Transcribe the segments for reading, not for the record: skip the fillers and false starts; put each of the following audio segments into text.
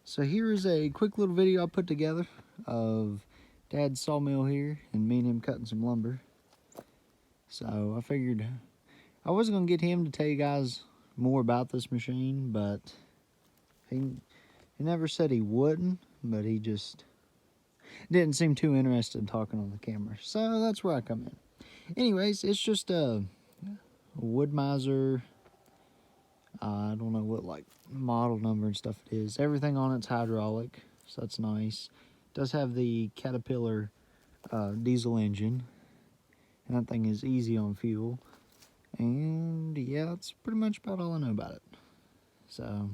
So here is a quick little video I put together of Dad's sawmill here and me and him cutting some lumber. So I figured I wasn't going to get him to tell you guys more about this machine, but he never said he wouldn't, but he just didn't seem too interested in talking on the camera. So that's where I come in. Anyways, it's just a Woodmizer. I don't know what like model number and stuff it is. Everything on it's hydraulic, so that's nice. It does have the Caterpillar diesel engine, and that thing is easy on fuel. And yeah, that's pretty much about all I know about it. So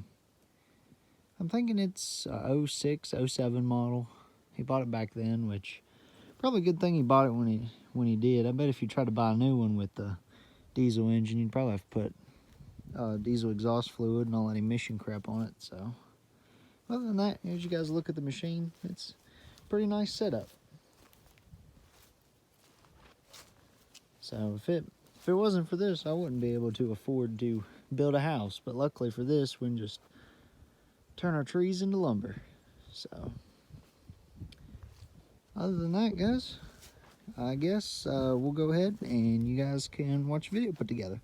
I'm thinking it's a 06, 07 model. He bought it back then, which probably a good thing he bought it when he did. I bet if you try to buy a new one with the diesel engine, you'd probably have to put diesel exhaust fluid and all that emission crap on it. So other than that, as you guys look at the machine, it's a pretty nice setup. So if it wasn't for this, I wouldn't be able to afford to build a house, but luckily for this, we can just turn our trees into lumber. So other than that, guys, I guess we'll go ahead and you guys can watch a video put together.